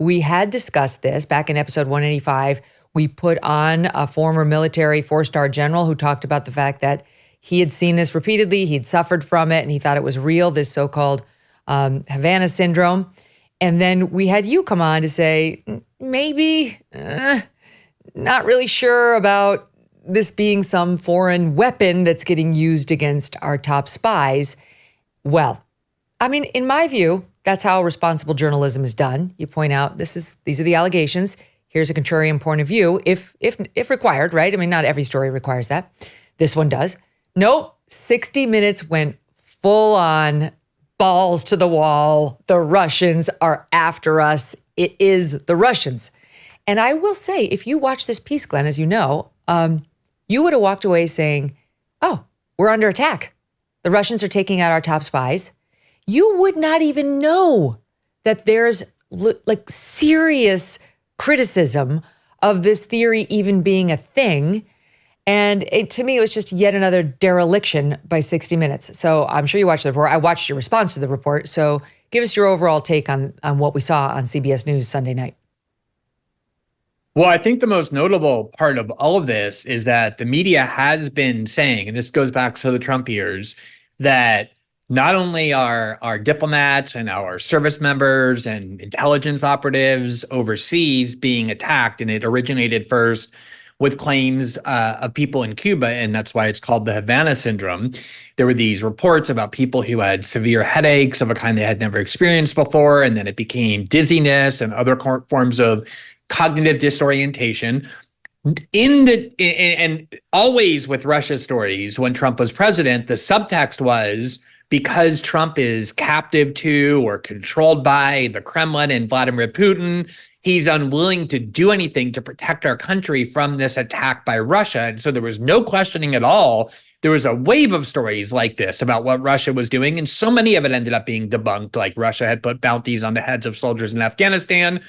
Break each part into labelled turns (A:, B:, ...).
A: we had discussed this back in episode 185. We put on a former military 4-star general who talked about the fact that he had seen this repeatedly. He'd suffered from it and he thought it was real, this so-called Havana Syndrome. And then we had you come on to say, maybe, not really sure about this being some foreign weapon that's getting used against our top spies. Well, I mean, in my view, that's how responsible journalism is done. You point out these are the allegations. Here's a contrarian point of view, if required, right? I mean, not every story requires that. This one does. Nope. 60 Minutes went full on balls to the wall. The Russians are after us. It is the Russians. And I will say, if you watch this piece, Glenn, as you know, you would have walked away saying, oh, we're under attack. The Russians are taking out our top spies. You would not even know that there's like serious criticism of this theory even being a thing. And to me, it was just yet another dereliction by 60 Minutes. So I'm sure you watched the report. I watched your response to the report. So give us your overall take on what we saw on CBS News Sunday night.
B: Well, I think the most notable part of all of this is that the media has been saying, and this goes back to the Trump years, that not only are our diplomats and our service members and intelligence operatives overseas being attacked, and it originated first with claims of people in Cuba, and that's why it's called the Havana Syndrome. There were these reports about people who had severe headaches of a kind they had never experienced before, and then it became dizziness and other forms of cognitive disorientation. And always with Russia stories, when Trump was president, the subtext was, because Trump is captive to or controlled by the Kremlin and Vladimir Putin, he's unwilling to do anything to protect our country from this attack by Russia. And so there was no questioning at all. There was a wave of stories like this about what Russia was doing, and so many of it ended up being debunked, like Russia had put bounties on the heads of soldiers in Afghanistan.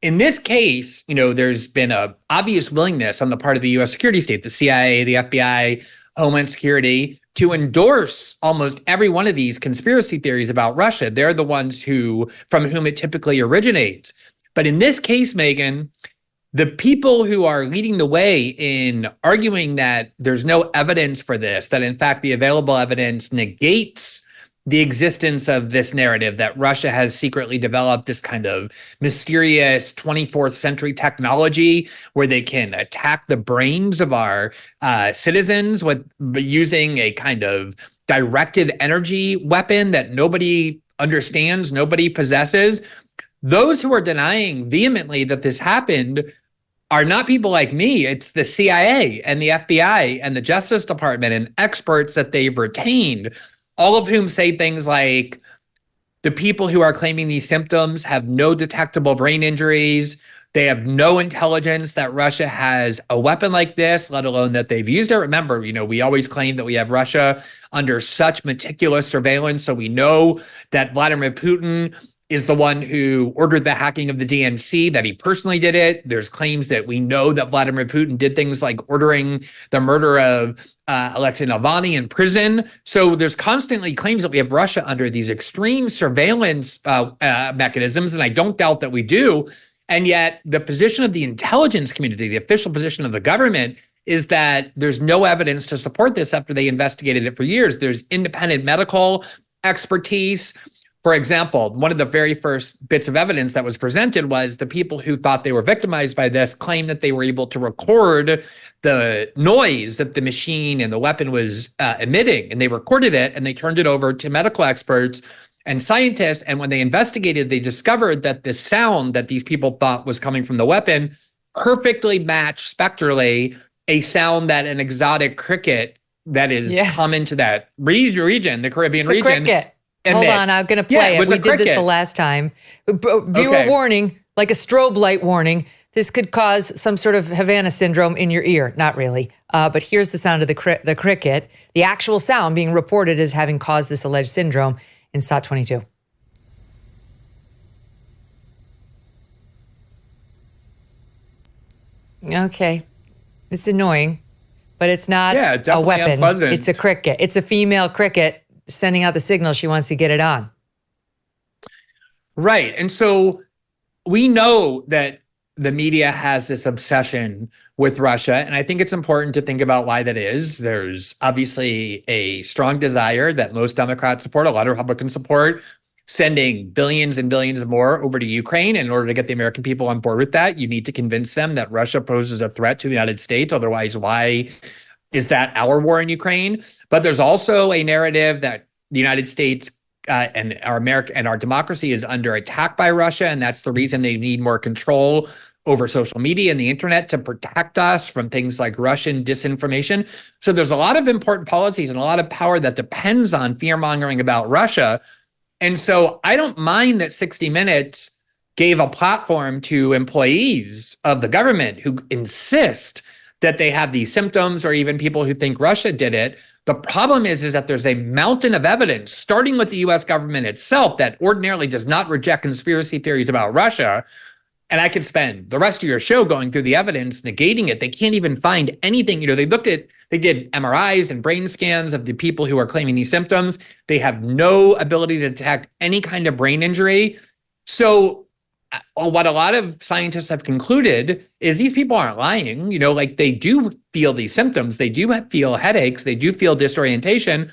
B: In this case, there's been an obvious willingness on the part of the U.S. security state, the CIA, the FBI, Homeland Security, to endorse almost every one of these conspiracy theories about Russia. They're the ones from whom it typically originates. But in this case, Megyn, the people who are leading the way in arguing that there's no evidence for this, that in fact the available evidence negates the existence of this narrative that Russia has secretly developed this kind of mysterious 24th century technology where they can attack the brains of our citizens using a kind of directed energy weapon that nobody understands, nobody possesses. Those who are denying vehemently that this happened are not people like me. It's the CIA and the FBI and the Justice Department and experts that they've retained, all of whom say things like the people who are claiming these symptoms have no detectable brain injuries. They have no intelligence that Russia has a weapon like this, let alone that they've used it. Remember, we always claim that we have Russia under such meticulous surveillance. So we know that Vladimir Putin is the one who ordered the hacking of the DNC, that he personally did it. There's claims that we know that Vladimir Putin did things like ordering the murder of Alexei Navalny in prison. So there's constantly claims that we have Russia under these extreme surveillance mechanisms, and I don't doubt that we do. And yet the position of the intelligence community, the official position of the government, is that there's no evidence to support this after they investigated it for years. There's independent medical expertise. For example, one of the very first bits of evidence that was presented was the people who thought they were victimized by this claimed that they were able to record the noise that the machine and the weapon was emitting, and they recorded it and they turned it over to medical experts and scientists. And when they investigated, they discovered that the sound that these people thought was coming from the weapon perfectly matched spectrally a sound that an exotic cricket that is common to that region, the Caribbean region.
A: Cricket. Hold on, I'm going to play it. We did this the last time. Viewer warning, like a strobe light warning. This could cause some sort of Havana syndrome in your ear. Not really. But here's the sound of the cricket. The actual sound being reported as having caused this alleged syndrome in SOT 22. Okay. It's annoying, but it's not a weapon. Unpleasant. It's a cricket. It's a female cricket sending out the signal she wants to get it on.
B: Right. And so we know that the media has this obsession with Russia, and I think it's important to think about why that is. There's obviously a strong desire that most Democrats support, a lot of Republicans support, sending billions and billions more over to Ukraine. In order to get the American people on board with that, you need to convince them that Russia poses a threat to the United States. Otherwise, why is that our war in Ukraine? But there's also a narrative that the United States and our America and our democracy is under attack by Russia, and that's the reason they need more control over social media and the internet to protect us from things like Russian disinformation. So there's a lot of important policies and a lot of power that depends on fear-mongering about Russia. And so I don't mind that 60 Minutes gave a platform to employees of the government who insist that they have these symptoms, or even people who think Russia did it. The problem is that there's a mountain of evidence, starting with the US government itself, that ordinarily does not reject conspiracy theories about Russia. And I could spend the rest of your show going through the evidence, negating it. They can't even find anything. They did MRIs and brain scans of the people who are claiming these symptoms. They have no ability to detect any kind of brain injury. So what a lot of scientists have concluded is these people aren't lying. Like, they do feel these symptoms. They do feel headaches. They do feel disorientation.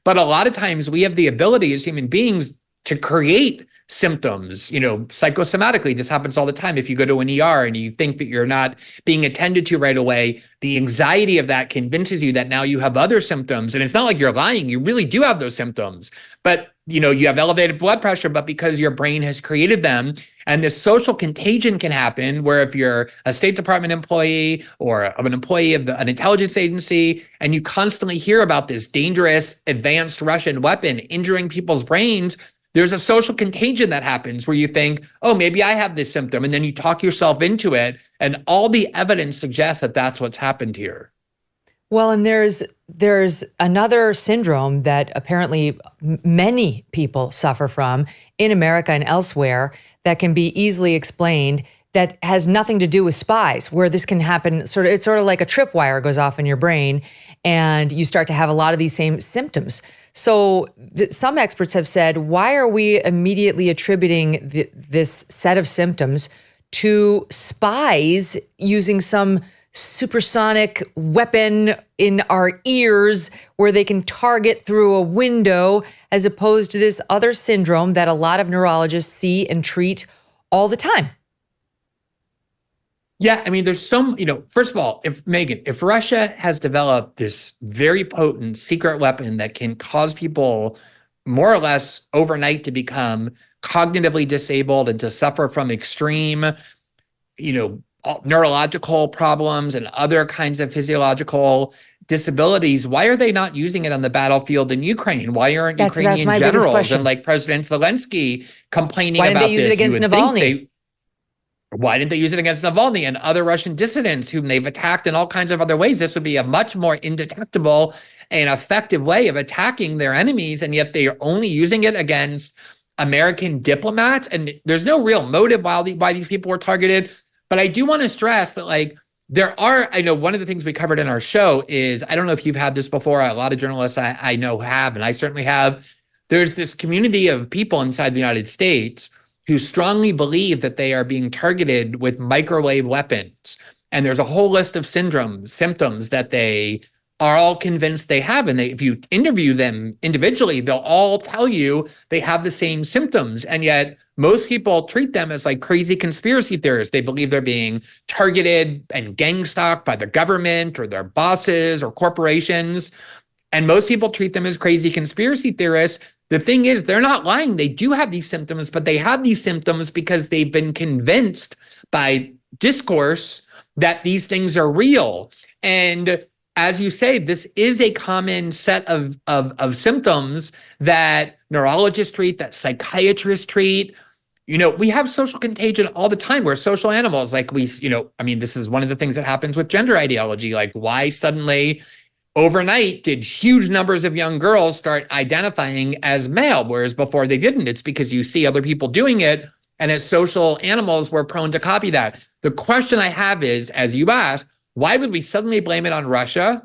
B: But a lot of times we have the ability as human beings to create symptoms, psychosomatically. This happens all the time. If you go to an ER and you think that you're not being attended to right away, the anxiety of that convinces you that now you have other symptoms. And it's not like you're lying. You really do have those symptoms. But, you have elevated blood pressure, but because your brain has created them. And this social contagion can happen where if you're a State Department employee or an employee of an intelligence agency, and you constantly hear about this dangerous advanced Russian weapon injuring people's brains, there's a social contagion that happens where you think, oh, maybe I have this symptom. And then you talk yourself into it. And all the evidence suggests that that's what's happened here.
A: Well, and there's another syndrome that apparently many people suffer from in America and elsewhere that can be easily explained, that has nothing to do with spies, where this can happen. It's sort of like a tripwire goes off in your brain and you start to have a lot of these same symptoms. So some experts have said, why are we immediately attributing this set of symptoms to spies using some supersonic weapon in our ears where they can target through a window, as opposed to this other syndrome that a lot of neurologists see and treat all the time?
B: Yeah, I mean, there's some, first of all, if Russia has developed this very potent secret weapon that can cause people more or less overnight to become cognitively disabled and to suffer from extreme, neurological problems and other kinds of physiological disabilities, why are they not using it on the battlefield in Ukraine? Why aren't Ukrainian generals and like President Zelensky complaining about this?
A: Why didn't they use it against Navalny?
B: Why didn't they use it against Navalny and other Russian dissidents whom they've attacked in all kinds of other ways? This would be a much more indetectable and effective way of attacking their enemies, and yet they are only using it against American diplomats. And there's no real motive why these people were targeted. But I do want to stress that, I know one of the things we covered in our show is, I don't know if you've had this before, a lot of journalists I know have, and I certainly have. There's this community of people inside the United States who strongly believe that they are being targeted with microwave weapons. And there's a whole list of symptoms that they are all convinced they have. And if you interview them individually, they'll all tell you they have the same symptoms. And yet most people treat them as like crazy conspiracy theorists. They believe they're being targeted and gang stalked by the government or their bosses or corporations. And most people treat them as crazy conspiracy theorists. The thing is, they're not lying. They do have these symptoms, but they have these symptoms because they've been convinced by discourse that these things are real. And as you say, this is a common set of symptoms that neurologists treat, that psychiatrists treat. We have social contagion all the time. We're social animals. This is one of the things that happens with gender ideology. Like, why suddenly overnight did huge numbers of young girls start identifying as male, whereas before they didn't? It's because you see other people doing it, and as social animals, we're prone to copy that. The question I have is, as you asked, why would we suddenly blame it on Russia?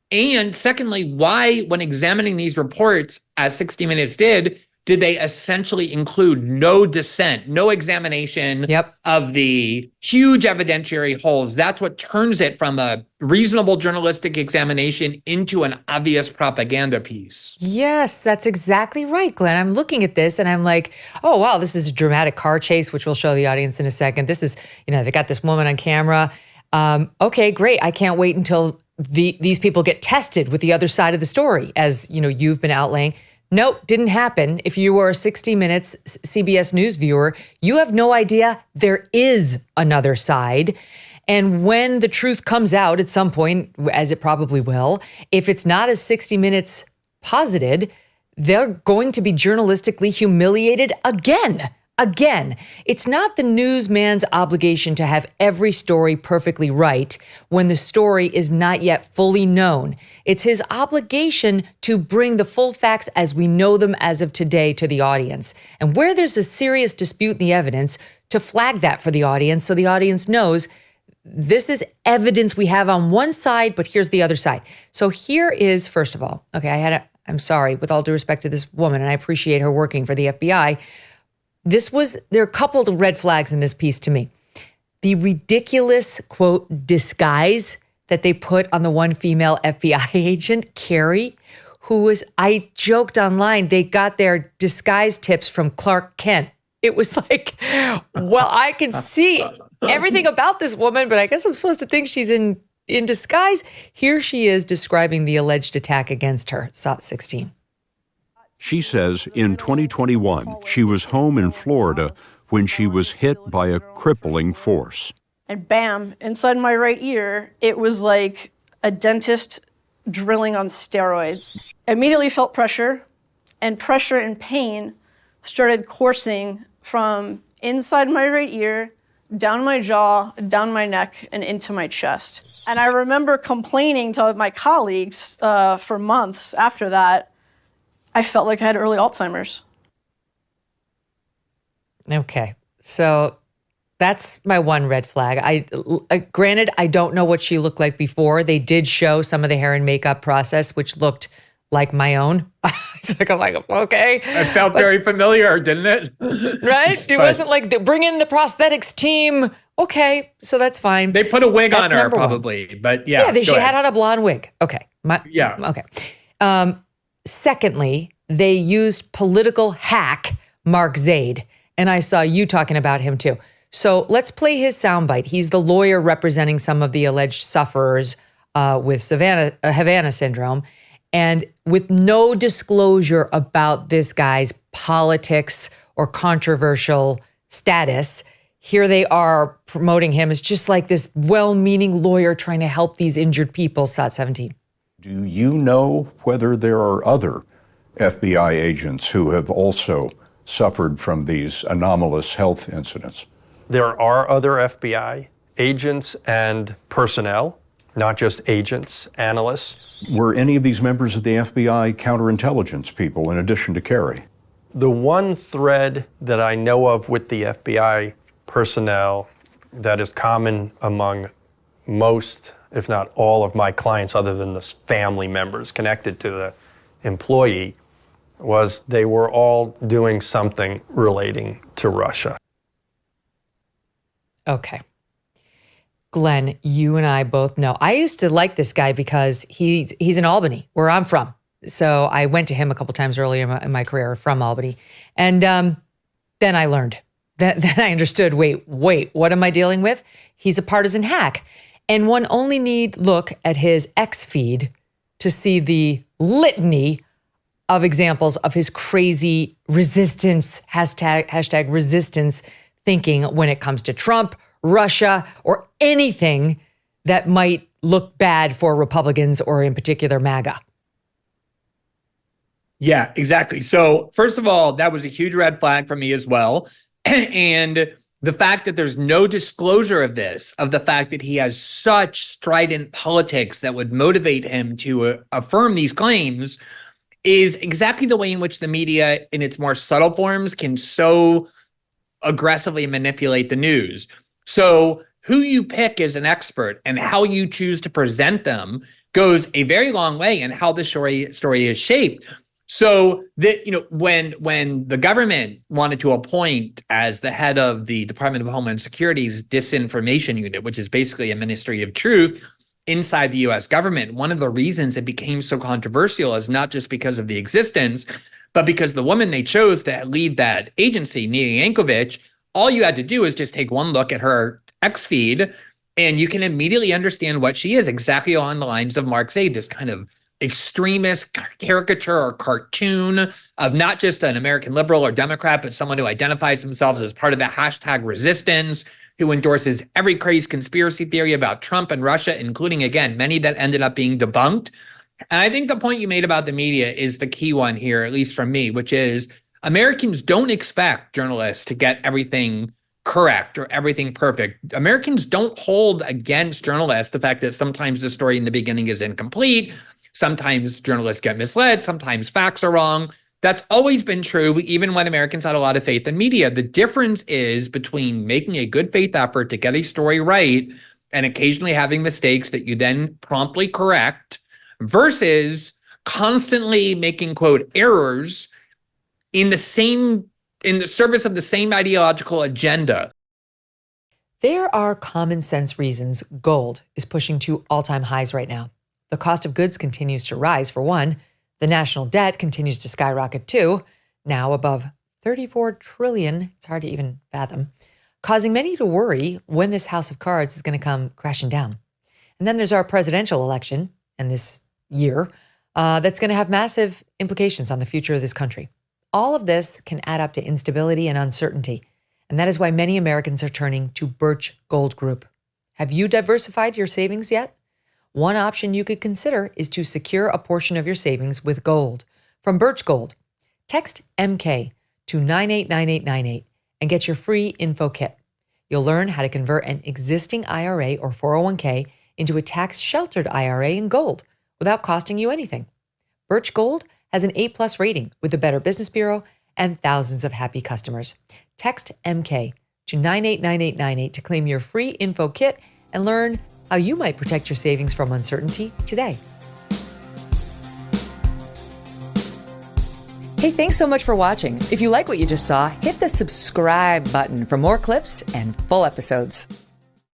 B: And secondly, why, when examining these reports, as 60 Minutes did, did they essentially include no dissent, no examination
A: Yep.
B: of the huge evidentiary holes. That's what turns it from a reasonable journalistic examination into an obvious propaganda piece.
A: Yes, that's exactly right, Glenn. I'm looking at this and I'm like, oh, wow, this is a dramatic car chase, which we'll show the audience in a second. This is, they got this woman on camera. Okay, great. I can't wait until these people get tested with the other side of the story, as you've been outlaying. Nope, didn't happen. If you were a 60 Minutes CBS News viewer, you have no idea there is another side. And when the truth comes out at some point, as it probably will, if it's not as 60 Minutes posited, they're going to be journalistically humiliated again. Again, it's not the newsman's obligation to have every story perfectly right when the story is not yet fully known. It's his obligation to bring the full facts as we know them as of today to the audience. And where there's a serious dispute in the evidence, to flag that for the audience so the audience knows this is evidence we have on one side, but here's the other side. So here is, first of all, okay, I'm sorry, with all due respect to this woman, and I appreciate her working for the FBI, there are a couple of red flags in this piece to me. The ridiculous, quote, disguise that they put on the one female FBI agent, Carrie, I joked online, they got their disguise tips from Clark Kent. It was like, well, I can see everything about this woman, but I guess I'm supposed to think she's in disguise. Here she is describing the alleged attack against her, SOT 16.
C: She says in 2021, she was home in Florida when she was hit by a crippling force.
D: And bam, inside my right ear, it was like a dentist drilling on steroids. Immediately felt pressure, and pressure and pain started coursing from inside my right ear, down my jaw, down my neck, and into my chest. And I remember complaining to my colleagues for months after that. I felt like I had early Alzheimer's.
A: Okay, so that's my one red flag. Granted, I don't know what she looked like before. They did show some of the hair and makeup process, which looked like my own. I'm like, okay.
B: It felt very familiar, didn't it?
A: Right? It wasn't like, bring in the prosthetics team. Okay, so that's fine.
B: They put a wig on her probably, but yeah.
A: Yeah, she had on a blonde wig. Okay.
B: Okay.
A: Secondly, they used political hack Mark Zaid, and I saw you talking about him too. So let's play his soundbite. He's the lawyer representing some of the alleged sufferers with Havana Syndrome, and with no disclosure about this guy's politics or controversial status, here they are promoting him as just like this well-meaning lawyer trying to help these injured people, SOT 17.
C: Do you know whether there are other FBI agents who have also suffered from these anomalous health incidents?
E: There are other FBI agents and personnel, not just agents, analysts.
C: Were any of these members of the FBI counterintelligence people in addition to Kerry?
E: The one thread that I know of with the FBI personnel that is common among most, if not all, of my clients, other than the family members connected to the employee, was they were all doing something relating to Russia.
A: Okay. Glenn, you and I both know. I used to like this guy because he's in Albany, where I'm from. So I went to him a couple times earlier in my career from Albany. And then I learned, then I understood, wait, what am I dealing with? He's a partisan hack. And one only need look at his X feed to see the litany of examples of his crazy resistance, hashtag resistance thinking when it comes to Trump, Russia, or anything that might look bad for Republicans or in particular MAGA.
B: Yeah, exactly. So first of all, that was a huge red flag for me as well. And the fact that there's no disclosure of this, of the fact that he has such strident politics that would motivate him to affirm these claims, is exactly the way in which the media in its more subtle forms can so aggressively manipulate the news. So who you pick as an expert and how you choose to present them goes a very long way in how the story is shaped. So that, when the government wanted to appoint as the head of the Department of Homeland Security's disinformation unit, which is basically a ministry of truth inside the US government, one of the reasons it became so controversial is not just because of the existence, but because the woman they chose to lead that agency, Nia Yankovic, all you had to do is just take one look at her X feed and you can immediately understand what she is, exactly along the lines of Mark Zaid, this kind of extremist caricature or cartoon of not just an American liberal or Democrat, but someone who identifies themselves as part of the hashtag resistance, who endorses every crazy conspiracy theory about Trump and Russia, including, again, many that ended up being debunked. And I think the point you made about the media is the key one here, at least from me, which is Americans don't expect journalists to get everything correct or everything perfect. Americans don't hold against journalists the fact that sometimes the story in the beginning is incomplete. Sometimes journalists get misled. Sometimes facts are wrong. That's always been true, even when Americans had a lot of faith in media. The difference is between making a good faith effort to get a story right and occasionally having mistakes that you then promptly correct versus constantly making, quote, errors in the service of the same ideological agenda.
A: There are common sense reasons gold is pushing to all-time highs right now. The cost of goods continues to rise, for one. The national debt continues to skyrocket, too, now above $34 trillion. It's hard to even fathom, causing many to worry when this house of cards is going to come crashing down. And then there's our presidential election, and this year, that's going to have massive implications on the future of this country. All of this can add up to instability and uncertainty, and that is why many Americans are turning to Birch Gold Group. Have you diversified your savings yet? One option you could consider is to secure a portion of your savings with gold from Birch Gold. Text MK to 989898 and get your free info kit. You'll learn how to convert an existing IRA or 401k into a tax-sheltered IRA in gold without costing you anything. Birch Gold has an A+ rating with the Better Business Bureau and thousands of happy customers. Text MK to 989898 to claim your free info kit and learn how you might protect your savings from uncertainty today. Hey, thanks so much for watching. If you like what you just saw, hit the subscribe button for more clips and full episodes.